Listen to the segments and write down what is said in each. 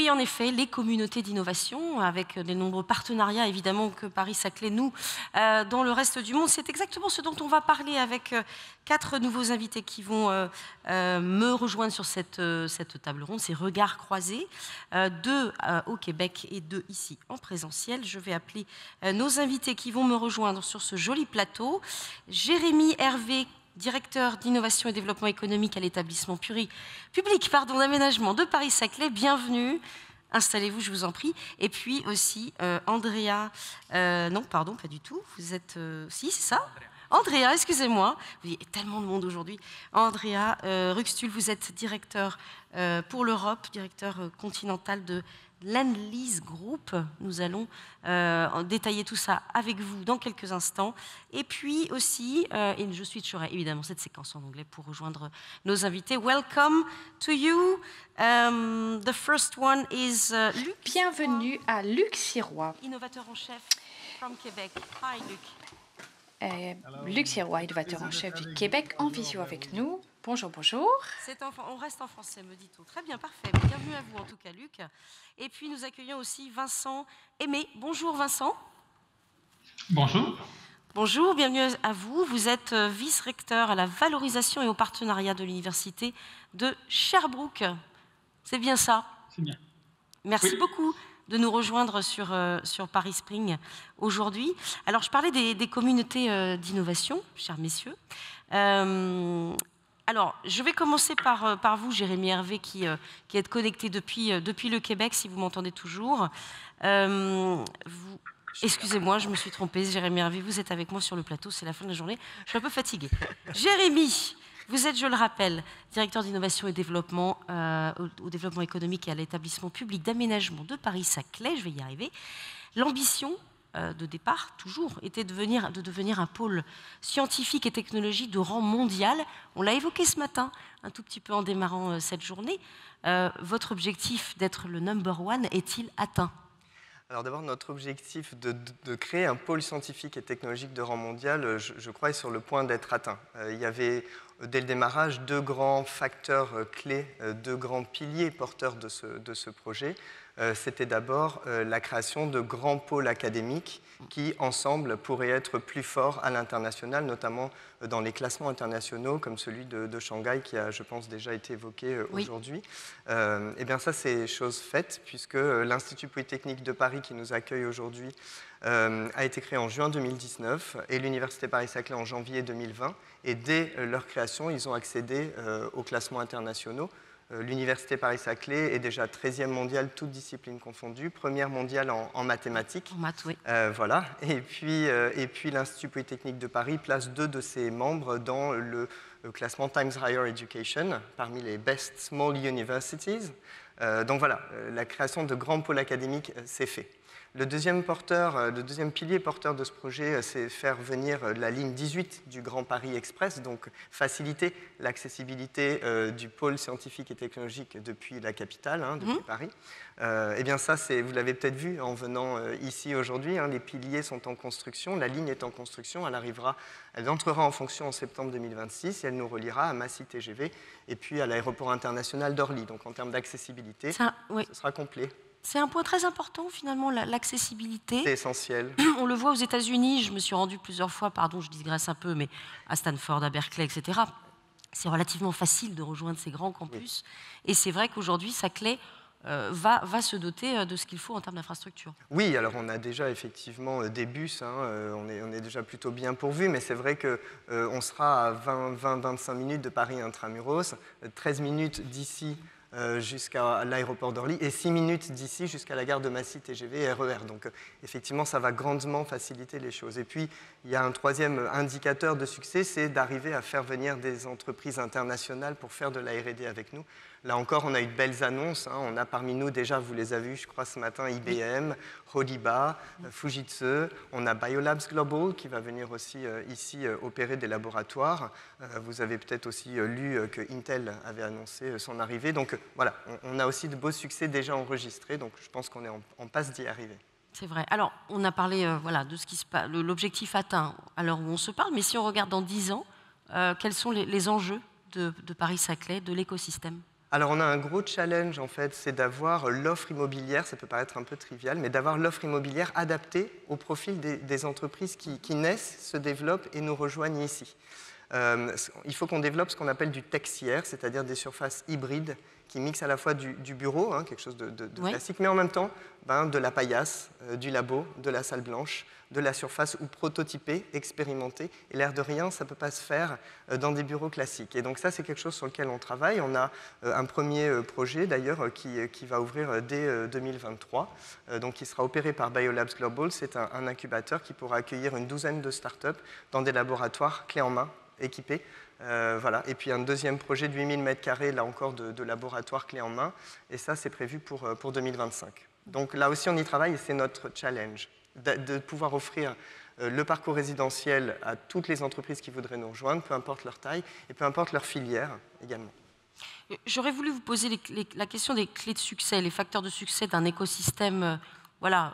puis, en effet, les communautés d'innovation, avec les nombreux partenariats, évidemment, que Paris-Saclay noue dans le reste du monde. C'est exactement ce dont on va parler avec 4 nouveaux invités qui vont me rejoindre sur cette table ronde, ces regards croisés, 2 au Québec et 2 ici en présentiel. Je vais appeler nos invités qui vont me rejoindre sur ce joli plateau. Jérémy Hervé, directeur d'innovation et développement économique à l'établissement public d'aménagement de Paris-Saclay. Bienvenue. Installez-vous, je vous en prie. Et puis aussi Andrea... non, pardon, pas du tout. Vous êtes... si, c'est ça ? Andrea, excusez-moi. Il y a tellement de monde aujourd'hui. Andrea Ruxtul, vous êtes directeur pour l'Europe, directeur continental de Lendlease Group. Nous allons détailler tout ça avec vous dans quelques instants. Et puis aussi, et je switcherai évidemment cette séquence en anglais pour rejoindre nos invités. Welcome to you. The first one is Luc. Bienvenue à Luc Sirois. Innovateur en chef from Québec. Hi Luc. Luc Sirois, innovateur en chef du Québec, en visio avec nous. Bonjour, bonjour. On reste en français, me dit-on. Très bien, parfait. Bienvenue à vous, en tout cas, Luc. Et puis, nous accueillons aussi Vincent Aimé. Bonjour, Vincent. Bonjour. Bonjour, bienvenue à vous. Vous êtes vice-recteur à la valorisation et au partenariat de l'Université de Sherbrooke. C'est bien ça? C'est bien. Merci beaucoup de nous rejoindre sur Paris Spring aujourd'hui. Alors, je parlais des communautés d'innovation, chers messieurs. Alors, je vais commencer par vous, Jérémy Hervé, qui êtes connecté depuis le Québec, si vous m'entendez toujours. Excusez-moi, je me suis trompée, Jérémy Hervé, vous êtes avec moi sur le plateau, c'est la fin de la journée. Je suis un peu fatiguée. Jérémy, vous êtes, je le rappelle, directeur d'innovation et développement au développement économique et à l'établissement public d'aménagement de Paris-Saclay. Je vais y arriver. L'ambition de départ, toujours, était de devenir un pôle scientifique et technologique de rang mondial. On l'a évoqué ce matin, un tout petit peu en démarrant cette journée. Votre objectif d'être le number one est-il atteint ? Alors d'abord, notre objectif de créer un pôle scientifique et technologique de rang mondial, je crois, est sur le point d'être atteint. Il y avait, dès le démarrage, 2 grands facteurs clés, 2 grands piliers porteurs de ce projet. C'était d'abord la création de grands pôles académiques qui, ensemble, pourraient être plus forts à l'international, notamment dans les classements internationaux, comme celui de Shanghai, qui a, je pense, déjà été évoqué aujourd'hui. Eh bien, ça, c'est chose faite, puisque l'Institut Polytechnique de Paris, qui nous accueille aujourd'hui, a été créé en juin 2019 et l'Université Paris-Saclay en janvier 2020. Et dès leur création, ils ont accédé aux classements internationaux. L'Université Paris-Saclay est déjà 13e mondiale, toutes disciplines confondues, première mondiale en mathématiques. En maths, oui. Voilà. Et puis l'Institut Polytechnique de Paris place 2 de ses membres dans le classement Times Higher Education, parmi les Best Small Universities. Donc voilà, la création de grands pôles académiques, c'est fait. Le deuxième pilier porteur de ce projet, c'est faire venir la ligne 18 du Grand Paris Express, donc faciliter l'accessibilité du pôle scientifique et technologique depuis la capitale, depuis Paris. Eh bien ça, vous l'avez peut-être vu en venant ici aujourd'hui, les piliers sont en construction, la ligne est en construction, elle entrera en fonction en septembre 2026 et elle nous reliera à Massy TGV et puis à l'aéroport international d'Orly. Donc en termes d'accessibilité, ce sera complet. C'est un point très important, finalement, l'accessibilité. C'est essentiel. On le voit aux États-Unis, je me suis rendue plusieurs fois, pardon, je digresse un peu, mais à Stanford, à Berkeley, etc. C'est relativement facile de rejoindre ces grands campus. Oui. Et c'est vrai qu'aujourd'hui, Saclay va se doter de ce qu'il faut en termes d'infrastructure. Oui, alors on a déjà effectivement des bus, on est déjà plutôt bien pourvu, mais c'est vrai qu'on sera à 20-25 minutes de Paris intramuros, 13 minutes d'ici jusqu'à l'aéroport d'Orly et 6 minutes d'ici jusqu'à la gare de Massy TGV et RER. Donc effectivement, ça va grandement faciliter les choses. Et puis, il y a un troisième indicateur de succès, c'est d'arriver à faire venir des entreprises internationales pour faire de la R&D avec nous. Là encore, on a eu de belles annonces. On a parmi nous déjà, vous les avez vues, je crois, ce matin, IBM, Hodiba, Fujitsu. On a Biolabs Global qui va venir aussi ici opérer des laboratoires. Vous avez peut-être aussi lu que Intel avait annoncé son arrivée. Donc voilà, on a aussi de beaux succès déjà enregistrés. Donc je pense qu'on est en passe d'y arriver. C'est vrai. Alors, on a parlé de ce qui se passe, l'objectif atteint à l'heure où on se parle. Mais si on regarde dans 10 ans, quels sont les enjeux de Paris-Saclay, de l'écosystème ? Alors, on a un gros challenge, en fait, c'est d'avoir l'offre immobilière, ça peut paraître un peu trivial, mais d'avoir l'offre immobilière adaptée au profil des entreprises qui naissent, se développent et nous rejoignent ici. Il faut qu'on développe ce qu'on appelle du texière, c'est-à-dire des surfaces hybrides qui mixent à la fois du bureau, hein, quelque chose de classique, mais en même temps de la paillasse, du labo, de la salle blanche, de la surface ou prototypée, expérimentée. Et l'air de rien, ça ne peut pas se faire dans des bureaux classiques. Et donc ça, c'est quelque chose sur lequel on travaille. On a un premier projet, d'ailleurs, qui va ouvrir dès 2023, donc qui sera opéré par Biolabs Global. C'est un incubateur qui pourra accueillir une douzaine de startups dans des laboratoires clés en main, équipés. Voilà. Et puis un deuxième projet de 8000 m², là encore, de laboratoire clé en main. Et ça, c'est prévu pour 2025. Donc là aussi, on y travaille et c'est notre challenge, de pouvoir offrir le parcours résidentiel à toutes les entreprises qui voudraient nous rejoindre, peu importe leur taille et peu importe leur filière également. J'aurais voulu vous poser la question des clés de succès, les facteurs de succès d'un écosystème voilà,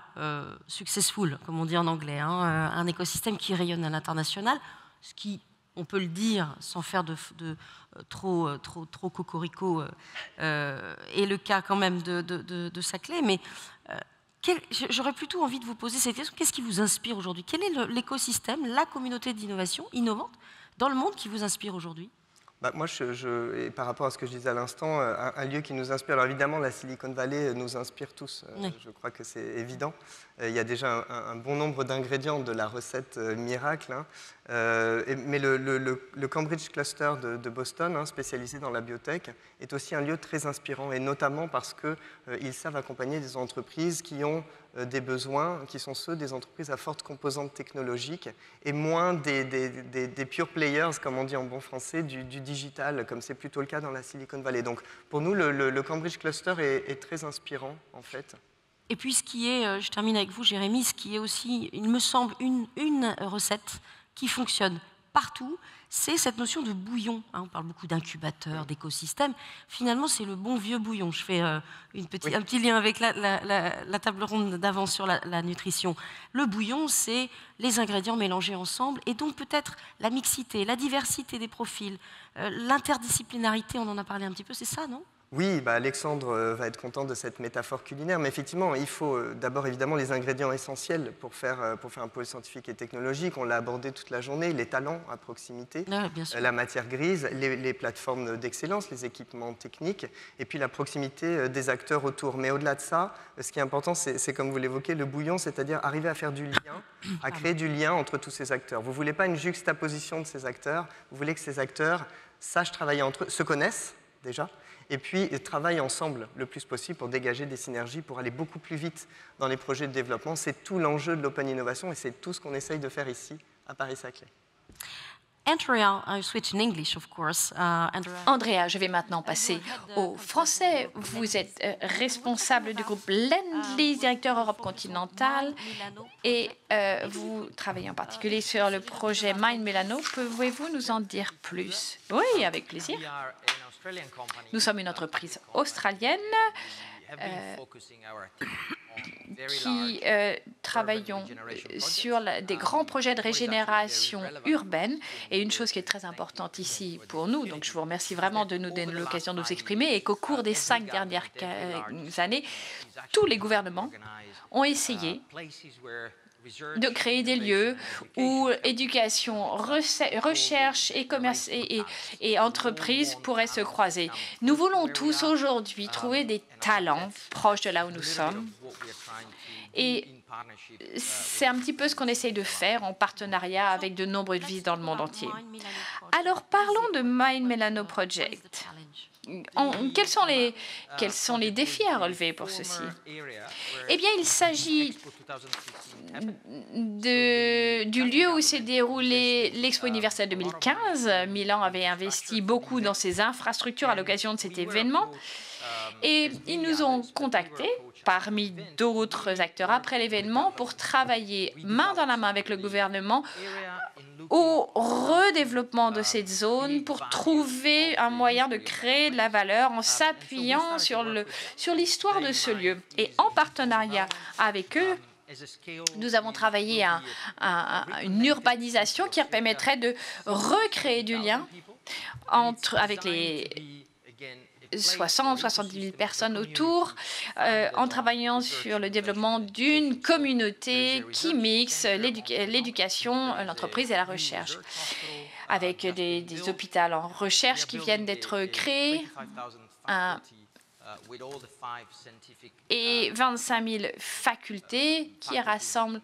successful, comme on dit en anglais, hein, un écosystème qui rayonne à l'international, ce qui, on peut le dire sans faire de trop cocorico, est le cas quand même de Saclay, mais j'aurais plutôt envie de vous poser cette question. Qu'est-ce qui vous inspire aujourd'hui? Quel est l'écosystème, la communauté d'innovation innovante dans le monde qui vous inspire aujourd'hui? Moi, et par rapport à ce que je disais à l'instant, un lieu qui nous inspire, alors évidemment, la Silicon Valley nous inspire tous, oui. Je crois que c'est évident. Il y a déjà un bon nombre d'ingrédients de la recette miracle, hein. Mais le Cambridge Cluster de Boston, hein, spécialisé dans la biotech, est aussi un lieu très inspirant, et notamment parce qu'ils savent accompagner des entreprises qui ont des besoins qui sont ceux des entreprises à forte composante technologique et moins des pure players, comme on dit en bon français, du digital, comme c'est plutôt le cas dans la Silicon Valley. Donc pour nous, le Cambridge Cluster est très inspirant, en fait. Et puis ce qui est, je termine avec vous Jérémy, ce qui est aussi, il me semble, une recette qui fonctionne partout, c'est cette notion de bouillon. Hein, on parle beaucoup d'incubateurs, d'écosystèmes. Finalement, c'est le bon vieux bouillon. Je fais un petit lien avec la table ronde d'avant sur la nutrition. Le bouillon, c'est les ingrédients mélangés ensemble et donc peut-être la mixité, la diversité des profils, l'interdisciplinarité, on en a parlé un petit peu, c'est ça, non ? Oui, Alexandre va être content de cette métaphore culinaire, mais effectivement, il faut d'abord évidemment les ingrédients essentiels pour faire un pôle scientifique et technologique. On l'a abordé toute la journée, les talents à proximité, la matière grise, les plateformes d'excellence, les équipements techniques, et puis la proximité des acteurs autour. Mais au-delà de ça, ce qui est important, c'est comme vous l'évoquez, le bouillon, c'est-à-dire arriver à faire du lien, à créer du lien entre tous ces acteurs. Vous ne voulez pas une juxtaposition de ces acteurs, vous voulez que ces acteurs sachent travailler entre eux, se connaissent déjà, et puis travaillent ensemble le plus possible pour dégager des synergies, pour aller beaucoup plus vite dans les projets de développement. C'est tout l'enjeu de l'Open Innovation et c'est tout ce qu'on essaye de faire ici, à Paris-Saclay. Andrea, I switch in English, of course. Andrea, je vais maintenant passer au français. Vous êtes responsable du groupe Lendlease, directeur Europe continentale, et vous travaillez en particulier sur le projet Mind Melano. Pouvez-vous nous en dire plus? Oui, avec plaisir. Nous sommes une entreprise australienne qui travaillons sur des grands projets de régénération urbaine. Et une chose qui est très importante ici pour nous, donc je vous remercie vraiment de nous donner l'occasion de nous exprimer, et qu'au cours des 5 dernières années, tous les gouvernements ont essayé de créer des lieux où éducation, recherche et commerce et entreprises pourraient se croiser. Nous voulons tous aujourd'hui trouver des talents proches de là où nous sommes. Et c'est un petit peu ce qu'on essaye de faire en partenariat avec de nombreuses villes dans le monde entier. Alors parlons de Mind Melano Project. Quels sont les défis à relever pour ceci? Eh bien, il s'agit du lieu où s'est déroulé l'Expo universelle 2015. Milan avait investi beaucoup dans ses infrastructures à l'occasion de cet événement. Et ils nous ont contactés, parmi d'autres acteurs après l'événement, pour travailler main dans la main avec le gouvernement au redéveloppement de cette zone pour trouver un moyen de créer de la valeur en s'appuyant sur l'histoire de ce lieu. Et en partenariat avec eux, nous avons travaillé à une urbanisation qui permettrait de recréer du lien avec 60, 70 000 personnes autour, en travaillant sur le développement d'une communauté qui mixe l'éducation, l'entreprise et la recherche, avec des hôpitaux en recherche qui viennent d'être créés, et 25 000 facultés qui rassemblent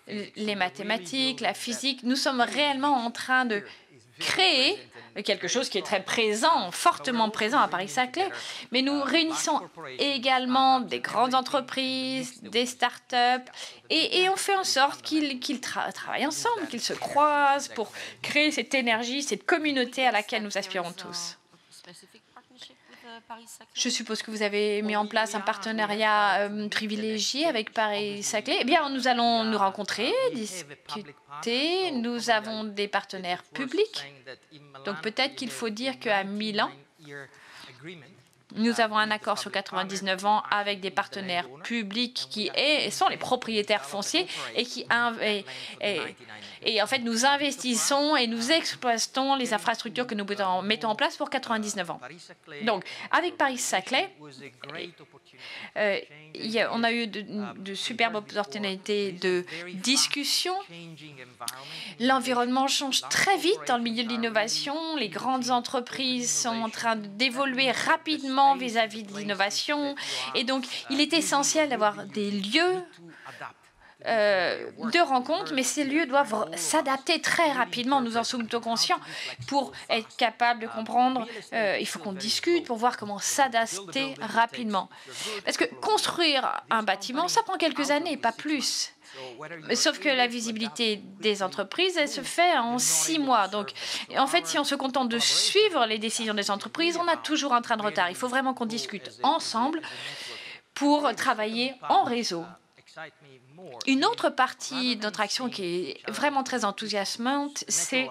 les mathématiques, la physique. Nous sommes réellement en train de créer quelque chose qui est très présent, fortement présent à Paris-Saclay, mais nous réunissons également des grandes entreprises, des start-up, et on fait en sorte qu'ils travaillent ensemble, qu'ils se croisent pour créer cette énergie, cette communauté à laquelle nous aspirons tous. Je suppose que vous avez mis en place un partenariat privilégié avec Paris-Saclay. Eh bien, nous allons nous rencontrer, discuter. Nous avons des partenaires publics. Donc, peut-être qu'il faut dire qu'à Milan, nous avons un accord sur 99 ans avec des partenaires publics qui sont les propriétaires fonciers et en fait, nous investissons et nous exploitons les infrastructures que nous mettons en place pour 99 ans. Donc, avec Paris-Saclay, on a eu de superbes opportunités de discussion. L'environnement change très vite dans le milieu de l'innovation. Les grandes entreprises sont en train d'évoluer rapidement vis-à-vis de l'innovation. Et donc, il est essentiel d'avoir des lieux de rencontres, mais ces lieux doivent s'adapter très rapidement. Nous en sommes conscients. Pour être capable de comprendre, il faut qu'on discute pour voir comment s'adapter rapidement. Parce que construire un bâtiment, ça prend quelques années, pas plus. Sauf que la visibilité des entreprises, elle se fait en 6 mois. Donc, en fait, si on se contente de suivre les décisions des entreprises, on a toujours un train de retard. Il faut vraiment qu'on discute ensemble pour travailler en réseau. Une autre partie de notre action qui est vraiment très enthousiasmante, c'est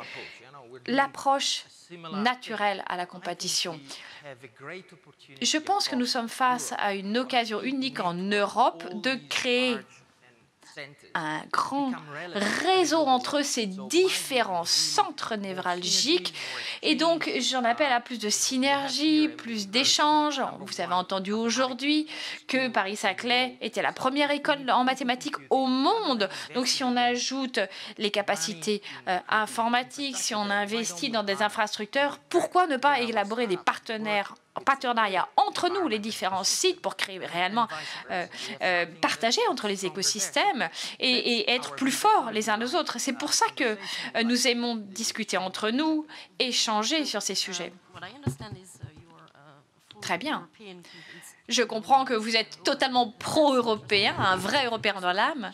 l'approche naturelle à la compétition. Je pense que nous sommes face à une occasion unique en Europe de créer un grand réseau entre ces différents centres névralgiques. Et donc, j'en appelle à plus de synergie, plus d'échanges. Vous avez entendu aujourd'hui que Paris-Saclay était la première école en mathématiques au monde. Donc, si on ajoute les capacités informatiques, si on investit dans des infrastructures, pourquoi ne pas élaborer des partenariats entre nous, les différents sites, pour créer réellement, partager entre les écosystèmes et être plus forts les uns aux autres. C'est pour ça que nous aimons discuter entre nous, échanger sur ces sujets. Très bien. Je comprends que vous êtes totalement pro-européen, un vrai Européen dans l'âme.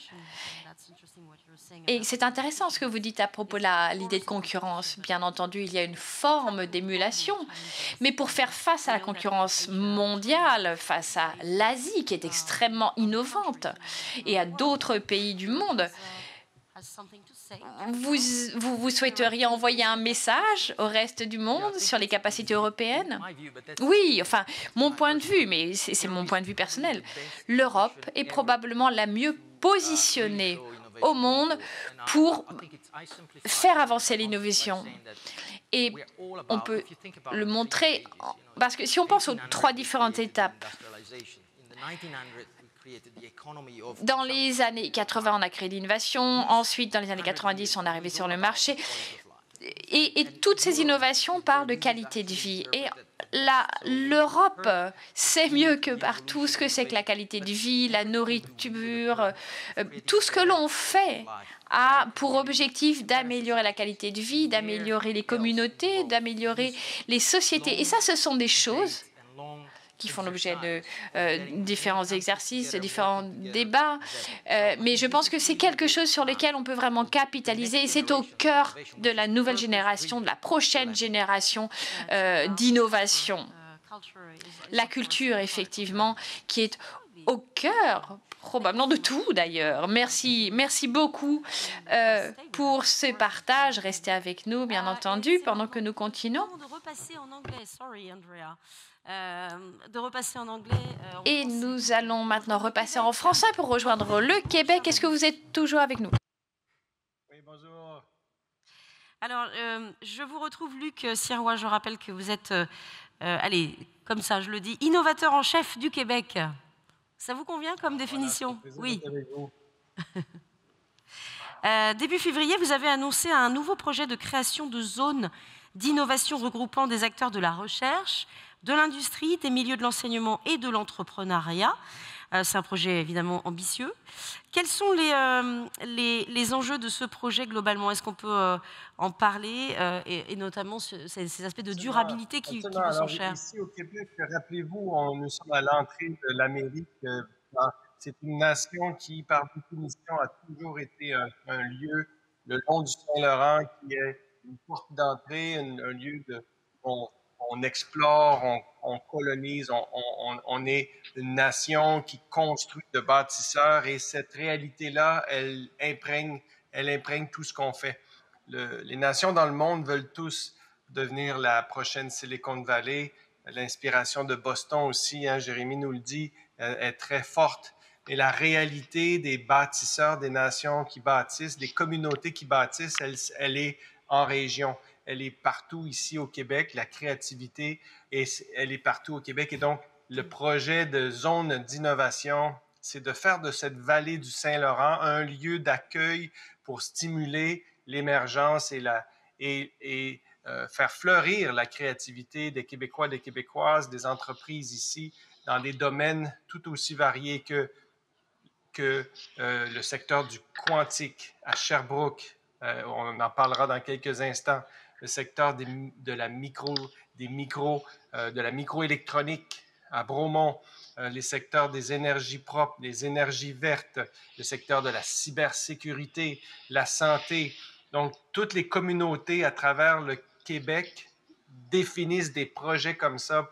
Et c'est intéressant ce que vous dites à propos de l'idée de concurrence. Bien entendu, il y a une forme d'émulation. Mais pour faire face à la concurrence mondiale, face à l'Asie qui est extrêmement innovante et à d'autres pays du monde, vous souhaiteriez envoyer un message au reste du monde sur les capacités européennes? Oui, enfin, mon point de vue, mais c'est mon point de vue personnel. L'Europe est probablement la mieux positionnée au monde pour faire avancer l'innovation. Et on peut le montrer, parce que si on pense aux 3 différentes étapes, dans les années 80, on a créé l'innovation, ensuite dans les années 90, on est arrivé sur le marché, et toutes ces innovations parlent de qualité de vie. Et l'Europe sait mieux que partout ce que c'est que la qualité de vie, la nourriture, tout ce que l'on fait a pour objectif d'améliorer la qualité de vie, d'améliorer les communautés, d'améliorer les sociétés. Et ça, ce sont des choses qui font l'objet de différents exercices, de différents débats. Mais je pense que c'est quelque chose sur lequel on peut vraiment capitaliser. Et c'est au cœur de la nouvelle génération, de la prochaine génération d'innovation. La culture, effectivement, qui est au cœur probablement de tout, d'ailleurs. Merci beaucoup pour ce partage. Restez avec nous, bien entendu, pendant que nous continuons. Et nous allons maintenant repasser en français pour rejoindre le Québec. Est-ce que vous êtes toujours avec nous? Oui, bonjour. Alors, je vous retrouve, Luc Sirois. Je rappelle que vous êtes, allez, comme ça, je le dis, innovateur en chef du Québec. Ça vous convient comme définition? Oui. Début février, vous avez annoncé un nouveau projet de création de zones d'innovation regroupant des acteurs de la recherche, de l'industrie, des milieux de l'enseignement et de l'entrepreneuriat. C'est un projet évidemment ambitieux. Quels sont les enjeux de ce projet globalement? Est-ce qu'on peut en parler et notamment ces aspects de durabilité qui vous sont chers? Ici au Québec, rappelez-vous, nous sommes à l'entrée de l'Amérique. C'est une nation qui, par définition, a toujours été un lieu, le long du Saint-Laurent, qui est une porte d'entrée, un lieu de, on explore, on colonise, on est une nation qui construit de bâtisseurs et cette réalité-là, elle imprègne tout ce qu'on fait. Les nations dans le monde veulent tous devenir la prochaine Silicon Valley. L'inspiration de Boston aussi, hein, Jérémy nous le dit, est très forte. Et la réalité des bâtisseurs, des nations qui bâtissent, des communautés qui bâtissent, elle est en région. Elle est partout ici au Québec. La créativité, elle est partout au Québec. Et donc, le projet de zone d'innovation, c'est de faire de cette vallée du Saint-Laurent un lieu d'accueil pour stimuler l'émergence et faire fleurir la créativité des Québécois, des Québécoises, des entreprises ici dans des domaines tout aussi variés que le secteur du quantique à Sherbrooke. On en parlera dans quelques instants. Le secteur de la microélectronique à Bromont, les secteurs des énergies propres, des énergies vertes, le secteur de la cybersécurité, la santé. Donc, toutes les communautés à travers le Québec définissent des projets comme ça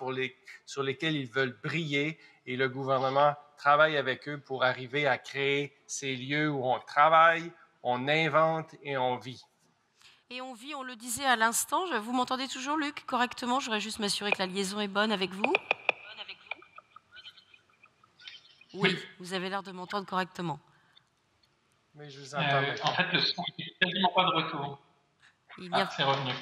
sur lesquels ils veulent briller et le gouvernement travaille avec eux pour arriver à créer ces lieux où on travaille, on invente et on vit. Et on vit, on le disait à l'instant. Vous m'entendez toujours, Luc, correctement? Je voudrais juste m'assurer que la liaison est bonne avec vous. Oui, vous avez l'air de m'entendre correctement. Mais je vous entends. En fait, le son, il n'y a quasiment pas de retour. C'est revenu.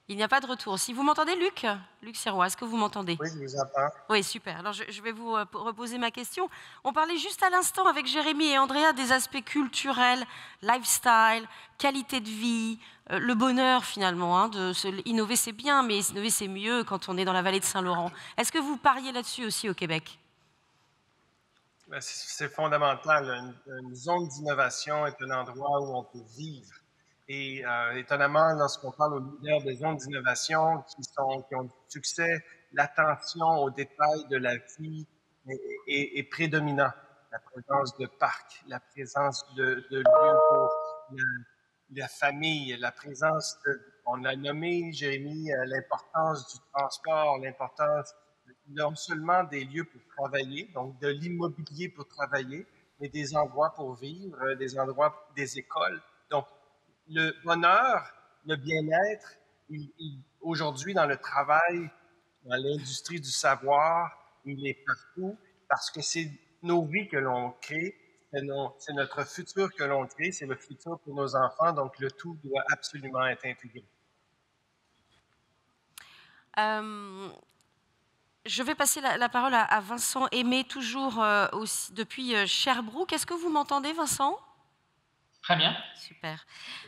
Il n'y a pas de retour. Si vous m'entendez, Luc Sirois, est-ce que vous m'entendez? Oui, je vous entends. Oui, super. Alors, je vais vous reposer ma question. On parlait juste à l'instant avec Jérémy et Andrea des aspects culturels, lifestyle, qualité de vie, le bonheur finalement. Hein, innover, c'est bien, mais innover, c'est mieux quand on est dans la vallée de Saint-Laurent. Est-ce que vous pariez là-dessus aussi au Québec? C'est fondamental. Une zone d'innovation est un endroit où on peut vivre. Et étonnamment, lorsqu'on parle aux leaders des zones d'innovation qui ont du succès, l'attention aux détails de la vie est prédominant. La présence de parcs, la présence de lieux pour la famille, la présence on a nommé, Jérémy, l'importance du transport, l'importance non seulement des lieux pour travailler, donc de l'immobilier pour travailler, mais des endroits pour vivre, des endroits, des écoles. Donc, le bonheur, le bien-être, aujourd'hui dans le travail, dans l'industrie du savoir, il est partout parce que c'est nos vies que l'on crée, c'est notre futur que l'on crée, c'est le futur pour nos enfants, donc le tout doit absolument être intégré. Je vais passer la parole à Vincent Aimé, toujours aussi, depuis Sherbrooke. Est-ce que vous m'entendez, Vincent? Très bien. Super.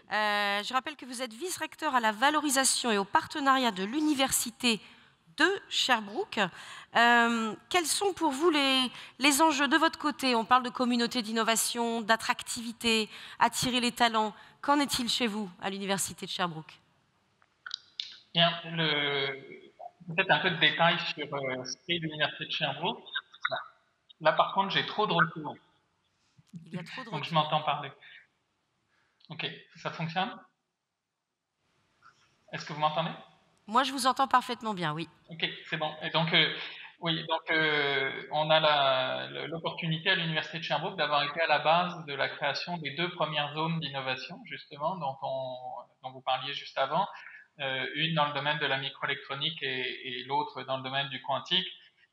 Je rappelle que vous êtes vice-recteur à la valorisation et au partenariat de l'Université de Sherbrooke. Quels sont pour vous les enjeux de votre côté? On parle de communauté d'innovation, d'attractivité, attirer les talents. Qu'en est-il chez vous, à l'Université de Sherbrooke? Bien, peut-être un peu de détails sur ce qu'est l'Université de Sherbrooke. Là, par contre, j'ai trop de retours. Il y a trop de retours. Donc, je m'entends parler. Ok, ça fonctionne? Est-ce que vous m'entendez? Moi, je vous entends parfaitement bien, oui. Ok, c'est bon. Et donc, on a l'opportunité à l'Université de Sherbrooke d'avoir été à la base de la création des 2 premières zones d'innovation, justement, dont vous parliez juste avant. Une dans le domaine de la microélectronique et l'autre dans le domaine du quantique.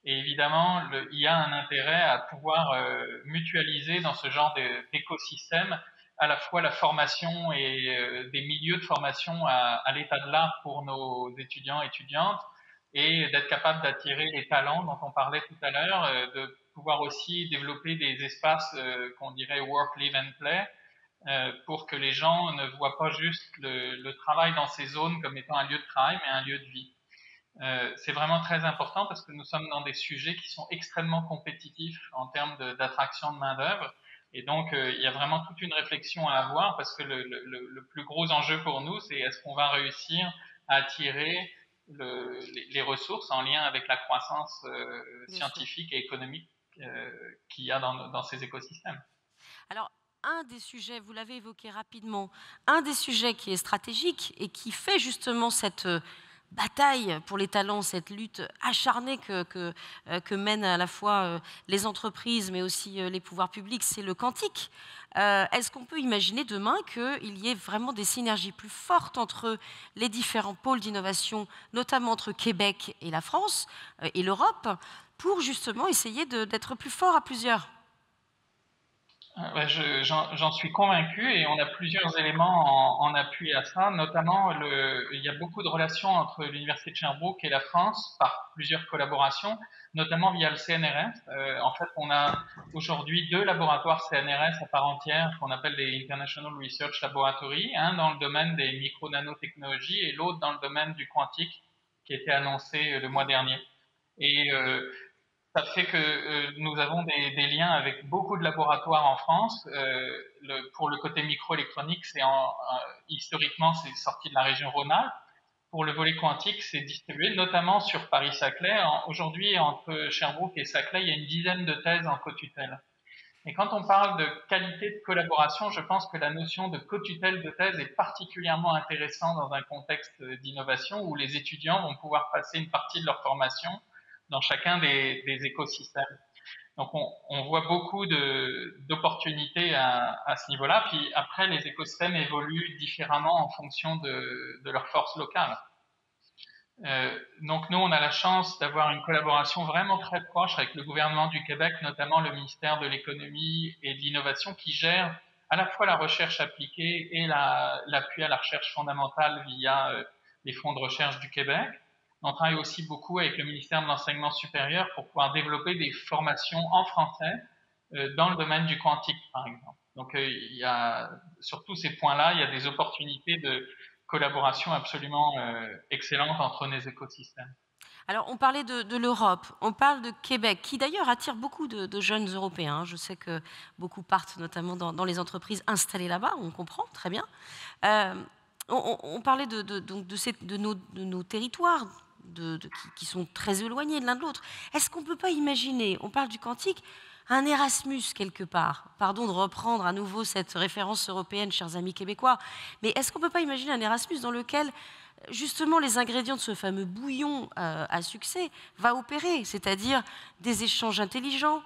Et évidemment, il y a un intérêt à pouvoir mutualiser dans ce genre d'écosystème à la fois la formation et des milieux de formation à l'état de l'art pour nos étudiants et étudiantes, et d'être capable d'attirer les talents dont on parlait tout à l'heure, de pouvoir aussi développer des espaces qu'on dirait work, live and play, pour que les gens ne voient pas juste le travail dans ces zones comme étant un lieu de travail, mais un lieu de vie. C'est vraiment très important parce que nous sommes dans des sujets qui sont extrêmement compétitifs en termes d'attraction de main-d'œuvre. Et donc, il y a vraiment toute une réflexion à avoir parce que le plus gros enjeu pour nous, c'est est-ce qu'on va réussir à attirer les ressources en lien avec la croissance scientifique et économique qu'il y a dans ces écosystèmes. Alors, un des sujets, vous l'avez évoqué rapidement, un des sujets qui est stratégique et qui fait justement cette bataille pour les talents, cette lutte acharnée que mènent à la fois les entreprises mais aussi les pouvoirs publics, c'est le quantique. Est-ce qu'on peut imaginer demain qu'il y ait vraiment des synergies plus fortes entre les différents pôles d'innovation, notamment entre Québec et la France et l'Europe, pour justement essayer d'être plus forts à plusieurs? Ouais, j'en suis convaincu et on a plusieurs éléments en appui à ça, notamment il y a beaucoup de relations entre l'Université de Sherbrooke et la France par plusieurs collaborations, notamment via le CNRS. En fait, on a aujourd'hui 2 laboratoires CNRS à part entière qu'on appelle les International Research Laboratory, un dans le domaine des micro-nanotechnologies et l'autre dans le domaine du quantique qui a été annoncé le mois dernier. Et ça fait que nous avons des liens avec beaucoup de laboratoires en France. Pour le côté microélectronique, historiquement, c'est sorti de la région Rhône-Alpes. Pour le volet quantique, c'est distribué notamment sur Paris-Saclay. Aujourd'hui, entre Sherbrooke et Saclay, il y a une dizaine de thèses en co-tutelle. Et quand on parle de qualité de collaboration, je pense que la notion de co-tutelle de thèse est particulièrement intéressante dans un contexte d'innovation où les étudiants vont pouvoir passer une partie de leur formation dans chacun des écosystèmes. Donc, on voit beaucoup d'opportunités à ce niveau-là. Puis après, les écosystèmes évoluent différemment en fonction de leur force locale. Donc, nous, on a la chance d'avoir une collaboration vraiment très proche avec le gouvernement du Québec, notamment le ministère de l'Économie et de l'Innovation, qui gère à la fois la recherche appliquée et l'appui à la recherche fondamentale via les fonds de recherche du Québec. On travaille aussi beaucoup avec le ministère de l'Enseignement supérieur pour pouvoir développer des formations en français dans le domaine du quantique, par exemple. Donc, sur tous ces points-là, il y a des opportunités de collaboration absolument excellente entre nos écosystèmes. Alors, on parlait de l'Europe, on parle de Québec, qui d'ailleurs attire beaucoup de jeunes Européens. Je sais que beaucoup partent notamment dans les entreprises installées là-bas, on comprend très bien. On parlait de nos territoires, qui sont très éloignés de l'un de l'autre. Est-ce qu'on ne peut pas imaginer, on parle du quantique, un Erasmus quelque part? Pardon de reprendre à nouveau cette référence européenne, chers amis québécois, mais est-ce qu'on ne peut pas imaginer un Erasmus dans lequel justement les ingrédients de ce fameux bouillon à succès va opérer, c'est-à-dire des échanges intelligents,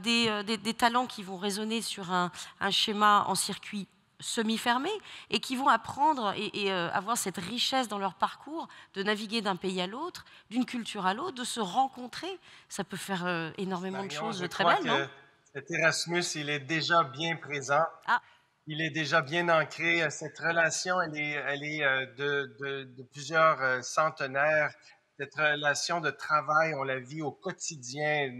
des talents qui vont raisonner sur un schéma en circuit semi-fermés et qui vont apprendre et avoir cette richesse dans leur parcours de naviguer d'un pays à l'autre, d'une culture à l'autre, de se rencontrer. Ça peut faire énormément de choses très belles, non? Cet Erasmus, il est déjà bien présent. Ah. Il est déjà bien ancré. Cette relation, elle est de plusieurs centenaires. Cette relation de travail, on la vit au quotidien.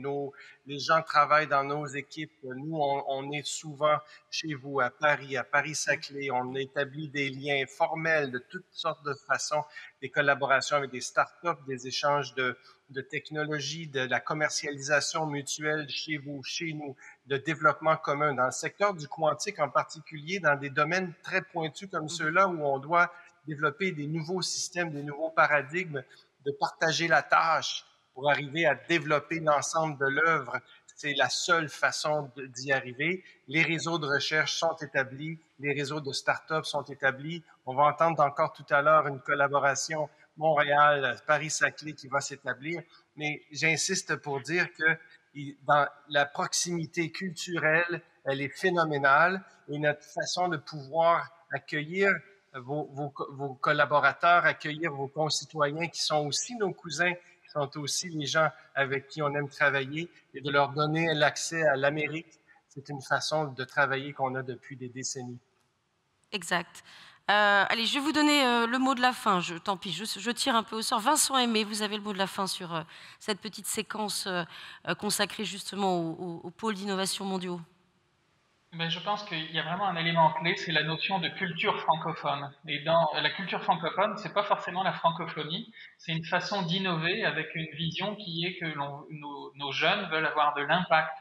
Les gens travaillent dans nos équipes. Nous, on est souvent chez vous, à Paris-Saclay. On établit des liens formels de toutes sortes de façons, des collaborations avec des startups, des échanges de technologies, de la commercialisation mutuelle chez vous, chez nous, de développement commun. Dans le secteur du quantique en particulier, dans des domaines très pointus comme ceux-là où on doit développer des nouveaux systèmes, des nouveaux paradigmes, de partager la tâche pour arriver à développer l'ensemble de l'œuvre. C'est la seule façon d'y arriver. Les réseaux de recherche sont établis, les réseaux de start-up sont établis. On va entendre encore tout à l'heure une collaboration Montréal, Paris-Saclay qui va s'établir. Mais j'insiste pour dire que dans la proximité culturelle, elle est phénoménale et notre façon de pouvoir accueillir vos collaborateurs, accueillir vos concitoyens qui sont aussi nos cousins, qui sont aussi les gens avec qui on aime travailler et de leur donner l'accès à l'Amérique, c'est une façon de travailler qu'on a depuis des décennies. Exact. Allez, je vais vous donner le mot de la fin. Tant pis, je tire un peu au sort. Vincent Aimé, vous avez le mot de la fin sur cette petite séquence consacrée justement aux pôles d'innovation mondiaux. Mais je pense qu'il y a vraiment un élément clé, c'est la notion de culture francophone. Et dans la culture francophone, c'est pas forcément la francophonie, c'est une façon d'innover avec une vision qui est que nos jeunes veulent avoir de l'impact,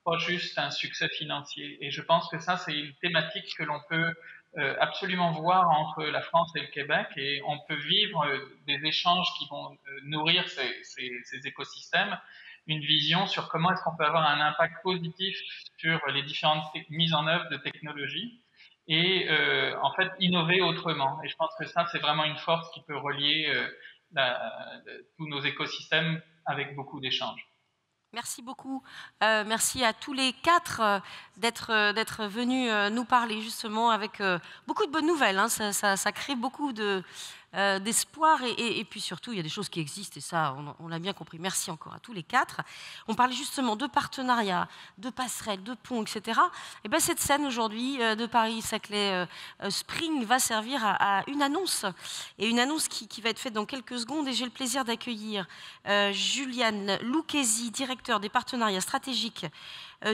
pas juste un succès financier. Et je pense que ça, c'est une thématique que l'on peut absolument voir entre la France et le Québec, et on peut vivre des échanges qui vont nourrir ces écosystèmes, une vision sur comment est-ce qu'on peut avoir un impact positif sur les différentes mises en œuvre de technologies et en fait innover autrement. Et je pense que ça, c'est vraiment une force qui peut relier tous nos écosystèmes avec beaucoup d'échanges. Merci beaucoup. Merci à tous les quatre d'être venus nous parler justement avec beaucoup de bonnes nouvelles. Hein. Ça crée beaucoup d'espoir et puis surtout, il y a des choses qui existent et ça, on l'a bien compris. Merci encore à tous les quatre. On parlait justement de partenariats, de passerelles, de ponts, etc. Et bien, cette scène aujourd'hui de Paris-Saclay Spring va servir à une annonce. Et une annonce qui va être faite dans quelques secondes. Et j'ai le plaisir d'accueillir Juliane Lucchesi, directeur des partenariats stratégiques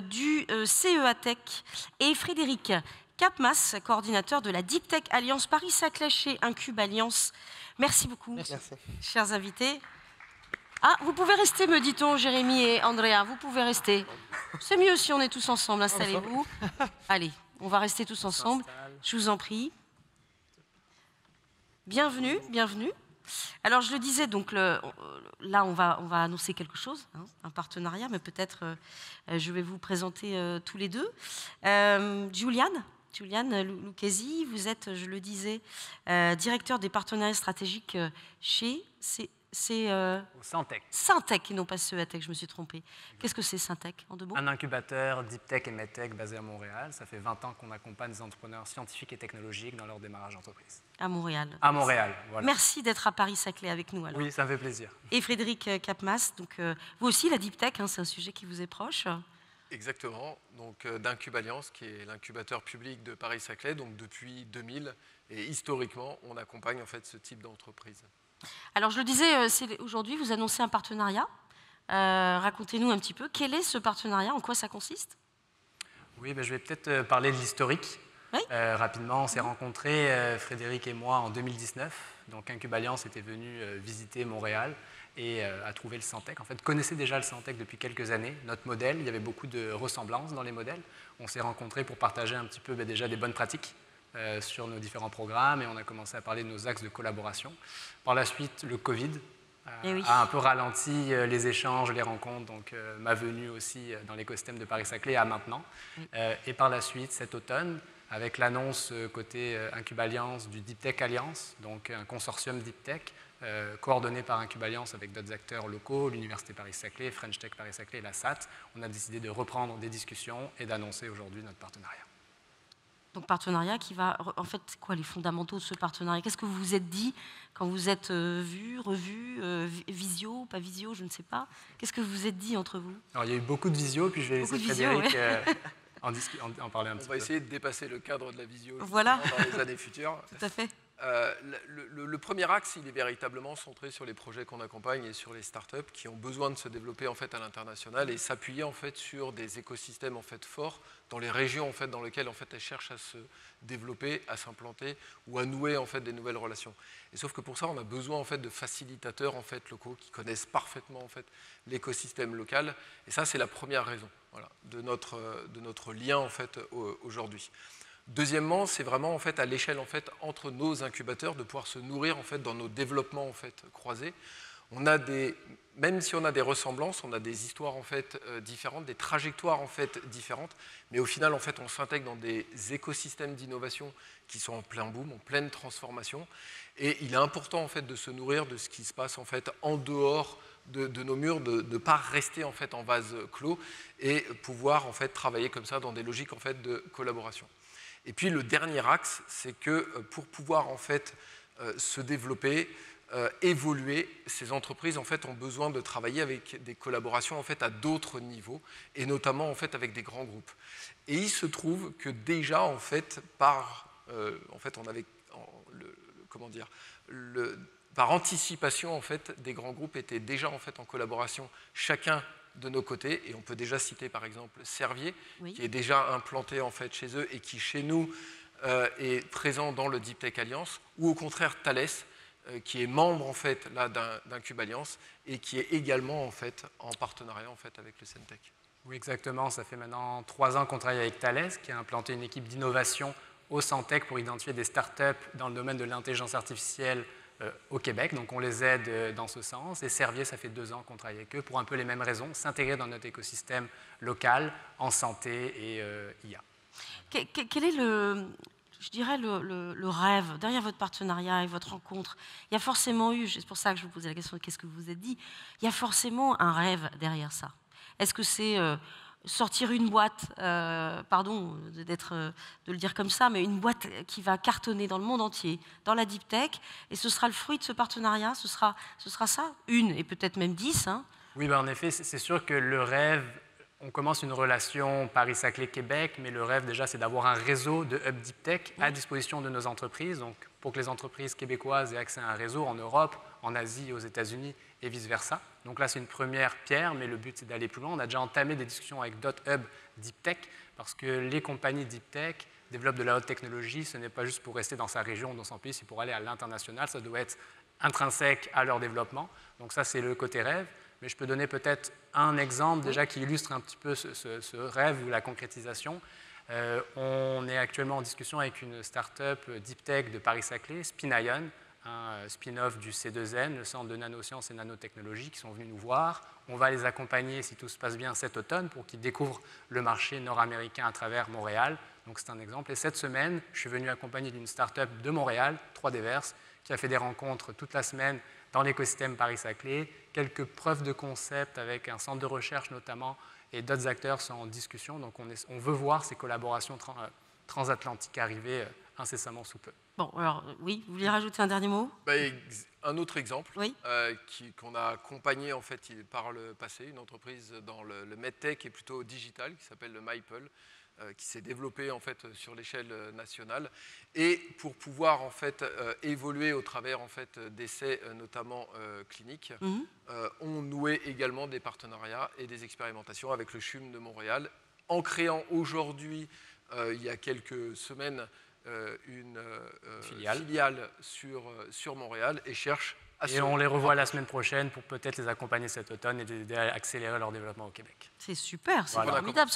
du CEA Tech, et Frédéric Capmas, coordinateur de la Deep Tech Alliance Paris-Saclay chez Incube Alliance. Merci beaucoup, Merci. Chers invités. Ah, vous pouvez rester, me dit-on, Jérémy et Andrea, vous pouvez rester. C'est mieux si on est tous ensemble, installez-vous. Allez, on va rester tous ensemble, je vous en prie. Bienvenue, bienvenue. Alors, je le disais, donc là, on va annoncer quelque chose, hein, un partenariat, mais peut-être je vais vous présenter tous les deux. Juliane Lucchesi, vous êtes, je le disais, directeur des partenariats stratégiques chez Syntec. Syntec et non pas CEA Tech, je me suis trompée. Qu'est-ce que c'est Syntec, en deux mots? Un incubateur Deep Tech et MedTech basé à Montréal. Ça fait 20 ans qu'on accompagne des entrepreneurs scientifiques et technologiques dans leur démarrage d'entreprise. À Montréal. À Montréal, voilà. Merci d'être à Paris-Saclay avec nous. Alors. Oui, ça me fait plaisir. Et Frédéric Capmas, donc, vous aussi, la Deep Tech, hein, c'est un sujet qui vous est proche. Exactement, donc d'Incube Alliance, qui est l'incubateur public de Paris-Saclay, donc depuis 2000, et historiquement, on accompagne en fait ce type d'entreprise. Alors je le disais, aujourd'hui vous annoncez un partenariat. Racontez-nous un petit peu, quel est ce partenariat, en quoi ça consiste? Oui, je vais peut-être parler de l'historique. Oui. Rapidement, on s'est rencontrés, Frédéric et moi, en 2019. Donc Incube Alliance était venu visiter Montréal et a trouvé le Syntec. En fait, connaissait déjà le Syntec depuis quelques années. Notre modèle, il y avait beaucoup de ressemblances dans les modèles. On s'est rencontrés pour partager un petit peu déjà des bonnes pratiques sur nos différents programmes et on a commencé à parler de nos axes de collaboration. Par la suite, le Covid a un peu ralenti les échanges, les rencontres, donc ma venue aussi dans l'écosystème de Paris-Saclay à maintenant. Et par la suite, cet automne, avec l'annonce côté Incube Alliance du Deep Tech Alliance, donc un consortium Deep Tech, coordonné par Incube Alliance avec d'autres acteurs locaux, l'Université Paris-Saclay, French Tech Paris-Saclay et la SAT, on a décidé de reprendre des discussions et d'annoncer aujourd'hui notre partenariat. Donc partenariat qui va, en fait, quoi les fondamentaux de ce partenariat? Qu'est-ce que vous vous êtes dit quand vous êtes vus, revus, visio, pas visio, je ne sais pas. Qu'est-ce que vous vous êtes dit entre vous? Alors il y a eu beaucoup de visio, puis je vais laisser Frédéric en parler un petit peu. On va essayer de dépasser le cadre de la visio voilà. dans les années futures. Tout à fait. Le premier axe, il est véritablement centré sur les projets qu'on accompagne et sur les startups qui ont besoin de se développer en fait à l'international et s'appuyer en fait sur des écosystèmes en fait forts dans les régions en fait dans lesquelles en fait elles cherchent à se développer, à s'implanter ou à nouer en fait des nouvelles relations. Et sauf que pour ça, on a besoin en fait de facilitateurs en fait locaux qui connaissent parfaitement en fait l'écosystème local. Et ça, c'est la première raison, voilà, de notre lien en fait aujourd'hui. Deuxièmement, c'est vraiment en fait à l'échelle en fait entre nos incubateurs de pouvoir se nourrir en fait dans nos développements en fait croisés. On a même si on a des ressemblances, on a des histoires en fait différentes, des trajectoires en fait différentes, mais au final en fait on s'intègre dans des écosystèmes d'innovation qui sont en plein boom, en pleine transformation, et il est important en fait de se nourrir de ce qui se passe en fait en dehors de nos murs, de ne pas rester en fait en vase clos et pouvoir en fait travailler comme ça dans des logiques en fait de collaboration. Et puis le dernier axe, c'est que pour pouvoir en fait se développer, évoluer, ces entreprises en fait, ont besoin de travailler avec des collaborations en fait, à d'autres niveaux, et notamment en fait, avec des grands groupes. Et il se trouve que déjà, en fait, on avait, par anticipation, en fait, des grands groupes étaient déjà en fait, en collaboration, chacun de nos côtés, et on peut déjà citer par exemple Servier, qui est déjà implanté en fait, chez eux et qui, chez nous, est présent dans le Deep Tech Alliance, ou au contraire Thales, qui est membre en fait, d'un Cube Alliance et qui est également en, fait, en partenariat en fait, avec le Centec. Oui, exactement. Ça fait maintenant 3 ans qu'on travaille avec Thales, qui a implanté une équipe d'innovation au Centec pour identifier des startups dans le domaine de l'intelligence artificielle au Québec. Donc on les aide dans ce sens. Et Servier, ça fait 2 ans qu'on travaille avec eux pour un peu les mêmes raisons, s'intégrer dans notre écosystème local en santé et IA. Quel est le rêve derrière votre partenariat et votre rencontre? Il y a forcément eu, c'est pour ça que je vous posais la question, qu'est-ce que vous vous êtes dit? Il y a forcément un rêve derrière ça. Est-ce que c'est sortir une boîte, pardon de le dire comme ça, mais une boîte qui va cartonner dans le monde entier, dans la deep tech, et ce sera le fruit de ce partenariat, ce sera ça, une et peut-être même 10 hein. Oui, ben en effet, c'est sûr que le rêve, on commence une relation Paris-Saclay-Québec, mais le rêve déjà, c'est d'avoir un réseau de hub deep tech à disposition de nos entreprises, donc pour que les entreprises québécoises aient accès à un réseau en Europe, en Asie, aux États-Unis et vice-versa. Donc là, c'est une première pierre, mais le but, c'est d'aller plus loin. On a déjà entamé des discussions avec d'autres hubs deep tech, parce que les compagnies deep tech développent de la haute technologie. Ce n'est pas juste pour rester dans sa région, dans son pays, c'est pour aller à l'international. Ça doit être intrinsèque à leur développement. Donc ça, c'est le côté rêve. Mais je peux donner peut-être un exemple déjà qui illustre un petit peu ce rêve ou la concrétisation. On est actuellement en discussion avec une start-up deep tech de Paris-Saclay, Spinion, un spin-off du C2N, le centre de nanosciences et nanotechnologies, qui sont venus nous voir. On va les accompagner, si tout se passe bien, cet automne pour qu'ils découvrent le marché nord-américain à travers Montréal. Donc c'est un exemple. Et cette semaine, je suis venu accompagné d'une start-up de Montréal, 3Dverse, qui a fait des rencontres toute la semaine dans l'écosystème Paris-Saclay. Quelques preuves de concept avec un centre de recherche notamment, et d'autres acteurs sont en discussion. Donc on veut voir ces collaborations transatlantiques arriver incessamment sous peu. Bon, alors oui, vous voulez rajouter un dernier mot? Un autre exemple oui. Qu'on a accompagné en fait, par le passé, une entreprise dans le medtech et plutôt digital qui s'appelle le Maple, qui s'est développé en fait, sur l'échelle nationale. Et pour pouvoir en fait, évoluer au travers en fait, d'essais notamment cliniques, on nouait également des partenariats et des expérimentations avec le CHUM de Montréal, en créant aujourd'hui, il y a quelques semaines, une filiale sur Montréal et cherche à Et on les revoit la semaine prochaine pour peut-être les accompagner cet automne et accélérer leur développement au Québec. C'est super, c'est formidable.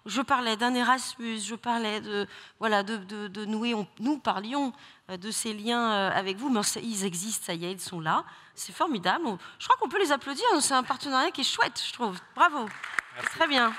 Je parlais d'un Erasmus, je parlais de nouer, nous parlions de ces liens avec vous, mais ils existent, ça y est, ils sont là. C'est formidable. Je crois qu'on peut les applaudir, c'est un partenariat qui est chouette, je trouve. Bravo. Très bien.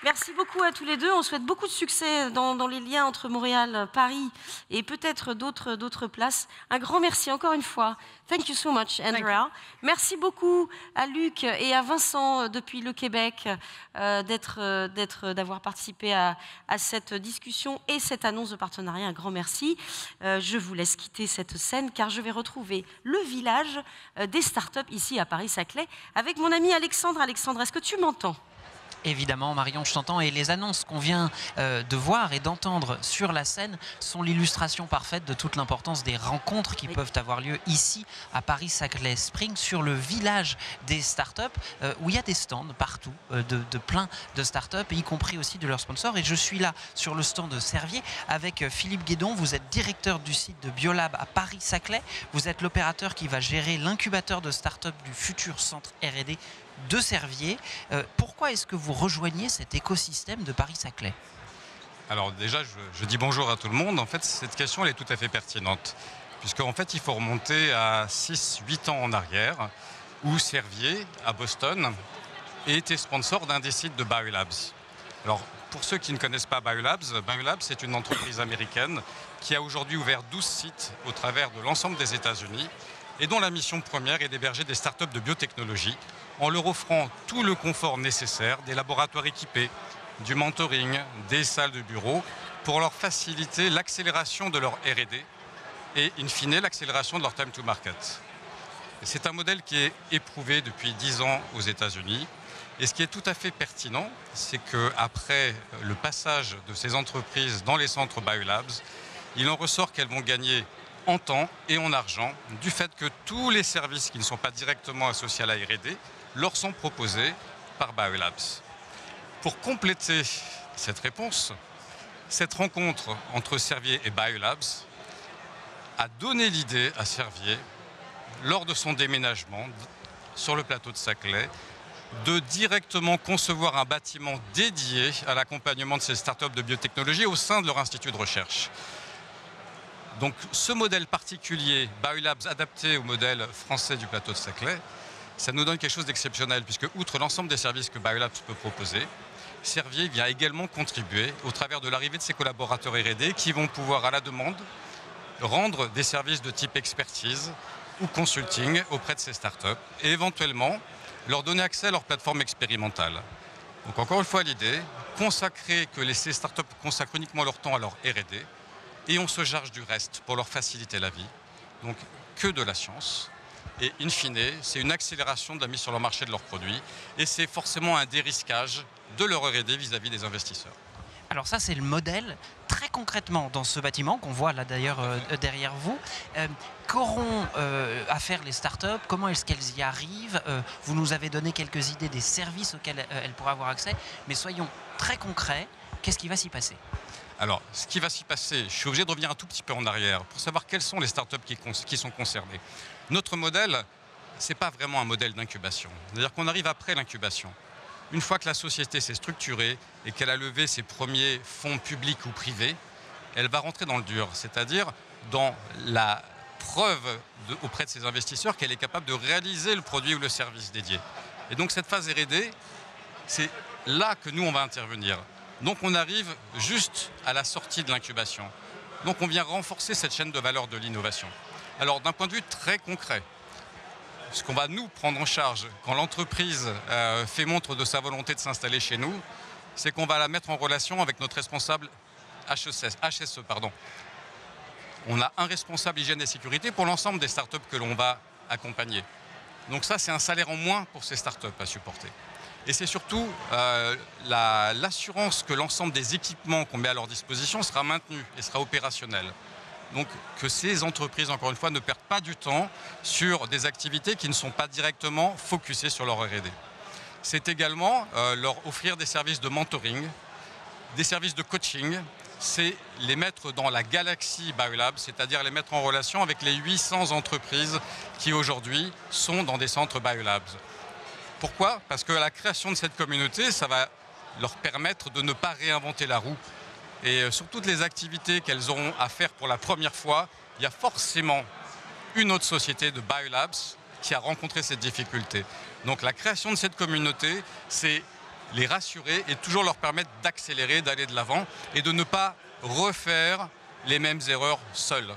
Merci beaucoup à tous les deux. On souhaite beaucoup de succès dans les liens entre Montréal, Paris et peut-être d'autres places. Un grand merci encore une fois. Thank you so much, Andrea. Merci beaucoup à Luc et à Vincent depuis le Québec d'avoir participé à cette discussion et cette annonce de partenariat. Un grand merci. Je vous laisse quitter cette scène car je vais retrouver le village des startups ici à Paris-Saclay avec mon ami Alexandre. Alexandre, est-ce que tu m'entends ? Évidemment, Marion, je t'entends. Et les annonces qu'on vient de voir et d'entendre sur la scène sont l'illustration parfaite de toute l'importance des rencontres qui peuvent avoir lieu ici à Paris-Saclay Spring, sur le village des startups, où il y a des stands partout de plein de startups, y compris aussi de leurs sponsors. Et je suis là sur le stand de Servier avec Philippe Guédon. Vous êtes directeur du site de Biolab à Paris-Saclay. Vous êtes l'opérateur qui va gérer l'incubateur de startups du futur centre R&D de Servier. Pourquoi est-ce que vous rejoignez cet écosystème de Paris-Saclay? Alors déjà, je dis bonjour à tout le monde. En fait, cette question elle est tout à fait pertinente, puisqu'en fait, il faut remonter à 6-8 ans en arrière, où Servier, à Boston, était sponsor d'un des sites de Biolabs. Alors, pour ceux qui ne connaissent pas Biolabs, c'est une entreprise américaine qui a aujourd'hui ouvert 12 sites au travers de l'ensemble des États-Unis et dont la mission première est d'héberger des startups de biotechnologie en leur offrant tout le confort nécessaire, des laboratoires équipés, du mentoring, des salles de bureau, pour leur faciliter l'accélération de leur R&D et, in fine, l'accélération de leur time to market. C'est un modèle qui est éprouvé depuis 10 ans aux États-Unis. Et ce qui est tout à fait pertinent, c'est qu'après le passage de ces entreprises dans les centres Biolabs, il en ressort qu'elles vont gagner en temps et en argent du fait que tous les services qui ne sont pas directement associés à la R&D leur sont proposés par Biolabs. Pour compléter cette réponse, cette rencontre entre Servier et Biolabs a donné l'idée à Servier, lors de son déménagement sur le plateau de Saclay, de directement concevoir un bâtiment dédié à l'accompagnement de ces startups de biotechnologie au sein de leur institut de recherche. Donc ce modèle particulier, Biolabs, adapté au modèle français du plateau de Saclay, ça nous donne quelque chose d'exceptionnel, puisque outre l'ensemble des services que Biolabs peut proposer, Servier vient également contribuer au travers de l'arrivée de ses collaborateurs R&D qui vont pouvoir, à la demande, rendre des services de type expertise ou consulting auprès de ces startups et éventuellement leur donner accès à leur plateforme expérimentale. Donc encore une fois l'idée, ces startups consacrent uniquement leur temps à leur R&D et on se charge du reste pour leur faciliter la vie. Donc que de la science. Et in fine, c'est une accélération de la mise sur le marché de leurs produits et c'est forcément un dérisquage de leur R&D vis-à-vis des investisseurs. Alors ça, c'est le modèle. Très concrètement, dans ce bâtiment, qu'on voit là d'ailleurs derrière vous, qu'auront à faire les startups? Comment est-ce qu'elles y arrivent? Vous nous avez donné quelques idées des services auxquels elles pourraient avoir accès, mais soyons très concrets, qu'est-ce qui va s'y passer? Alors, ce qui va s'y passer, je suis obligé de revenir un tout petit peu en arrière pour savoir quelles sont les startups qui sont concernées. Notre modèle, ce n'est pas vraiment un modèle d'incubation. C'est-à-dire qu'on arrive après l'incubation. Une fois que la société s'est structurée et qu'elle a levé ses premiers fonds publics ou privés, elle va rentrer dans le dur, c'est-à-dire dans la preuve auprès de ses investisseurs qu'elle est capable de réaliser le produit ou le service dédié. Et donc cette phase R&D, c'est là que nous, on va intervenir. Donc on arrive juste à la sortie de l'incubation. Donc on vient renforcer cette chaîne de valeur de l'innovation. Alors d'un point de vue très concret, ce qu'on va nous prendre en charge quand l'entreprise fait montre de sa volonté de s'installer chez nous, c'est qu'on va la mettre en relation avec notre responsable HSE. On a un responsable hygiène et sécurité pour l'ensemble des startups que l'on va accompagner. Donc ça, c'est un salaire en moins pour ces startups à supporter. Et c'est surtout l'assurance que l'ensemble des équipements qu'on met à leur disposition sera maintenu et sera opérationnel. Donc que ces entreprises, encore une fois, ne perdent pas du temps sur des activités qui ne sont pas directement focusées sur leur R&D. C'est également leur offrir des services de mentoring, des services de coaching. C'est les mettre dans la galaxie Biolabs, c'est-à-dire les mettre en relation avec les 800 entreprises qui aujourd'hui sont dans des centres Biolabs. Pourquoi? Parce que la création de cette communauté, ça va leur permettre de ne pas réinventer la roue. Et sur toutes les activités qu'elles auront à faire pour la première fois, il y a forcément une autre société de Biolabs qui a rencontré cette difficulté. Donc la création de cette communauté, c'est les rassurer et toujours leur permettre d'accélérer, d'aller de l'avant et de ne pas refaire les mêmes erreurs seuls.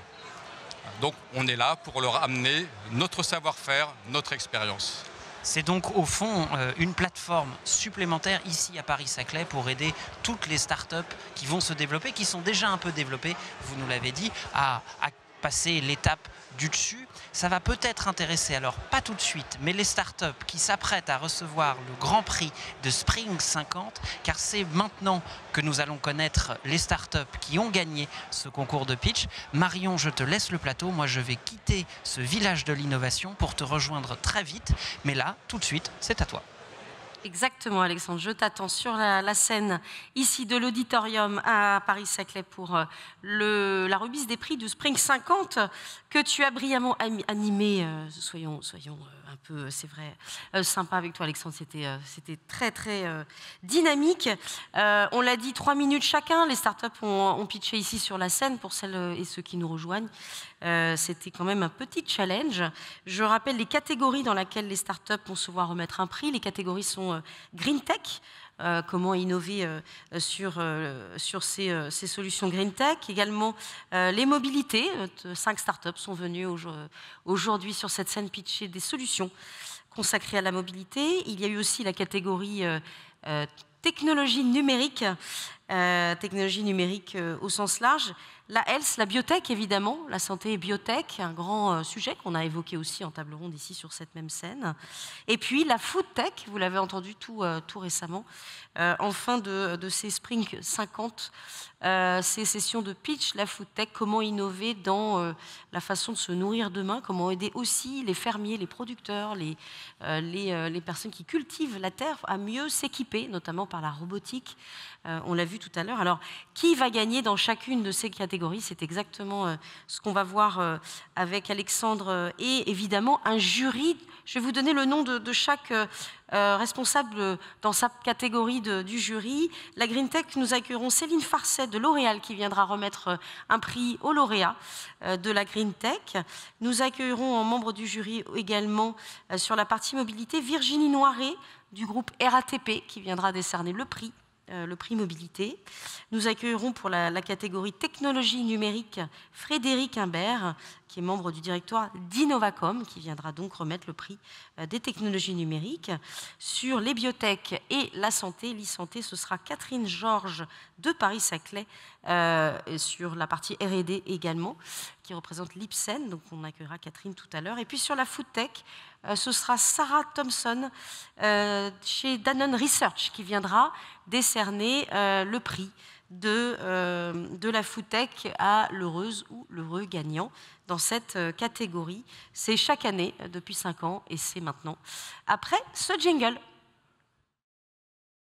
Donc on est là pour leur amener notre savoir-faire, notre expérience. C'est donc au fond une plateforme supplémentaire ici à Paris-Saclay pour aider toutes les startups qui vont se développer, qui sont déjà un peu développées, vous nous l'avez dit, à passer l'étape du dessus. Ça va peut-être intéresser, alors pas tout de suite, mais les startups qui s'apprêtent à recevoir le grand prix de Spring 50, car c'est maintenant que nous allons connaître les startups qui ont gagné ce concours de pitch. Marion, je te laisse le plateau. Moi, je vais quitter ce village de l'innovation pour te rejoindre très vite. Mais là, tout de suite, c'est à toi. Exactement, Alexandre. Je t'attends sur la scène ici de l'auditorium à Paris-Saclay pour la remise des prix de Spring 50 que tu as brillamment animé. Soyons un peu, c'est vrai, sympa avec toi, Alexandre. C'était très, très dynamique. On l'a dit, 3 minutes chacun. Les startups ont pitché ici sur la scène pour celles et ceux qui nous rejoignent. C'était quand même un petit challenge. Je rappelle les catégories dans lesquelles les startups vont se voir remettre un prix. Les catégories sont Green Tech, comment innover sur ces solutions Green Tech. Également les mobilités. 5 startups sont venues aujourd'hui sur cette scène pitcher des solutions consacrées à la mobilité. Il y a eu aussi la catégorie technologie numérique technologie numérique au sens large. La health, la biotech évidemment, la santé et biotech, un grand sujet qu'on a évoqué aussi en table ronde ici sur cette même scène. Et puis la food tech, vous l'avez entendu tout récemment, en fin de ces Spring 50, ces sessions de pitch, la food tech, comment innover dans la façon de se nourrir demain, comment aider aussi les fermiers, les producteurs, les personnes qui cultivent la terre à mieux s'équiper, notamment par la robotique. On l'a vu tout à l'heure. Alors, qui va gagner dans chacune de ces catégories? C'est exactement ce qu'on va voir avec Alexandre et évidemment un jury. Je vais vous donner le nom de chaque responsable dans sa catégorie du jury. La Green Tech, nous accueillerons Céline Farcet de L'Oréal qui viendra remettre un prix aux lauréats de la Green Tech. Nous accueillerons en membre du jury également sur la partie mobilité Virginie Noiret du groupe RATP qui viendra décerner le prix mobilité. Nous accueillerons pour la catégorie technologie numérique Frédéric Imbert, qui est membre du directoire d'Innovacom, qui viendra donc remettre le prix des technologies numériques. Sur les biotech et la santé, l'e-santé, ce sera Catherine Georges de Paris-Saclay, sur la partie R&D également, qui représente l'Ipsen, donc on accueillera Catherine tout à l'heure. Et puis sur la food tech, ce sera Sarah Thompson chez Danone Research qui viendra décerner le prix de la food tech à l'heureuse ou l'heureux gagnant dans cette catégorie. C'est chaque année depuis 5 ans et c'est maintenant. Après ce jingle.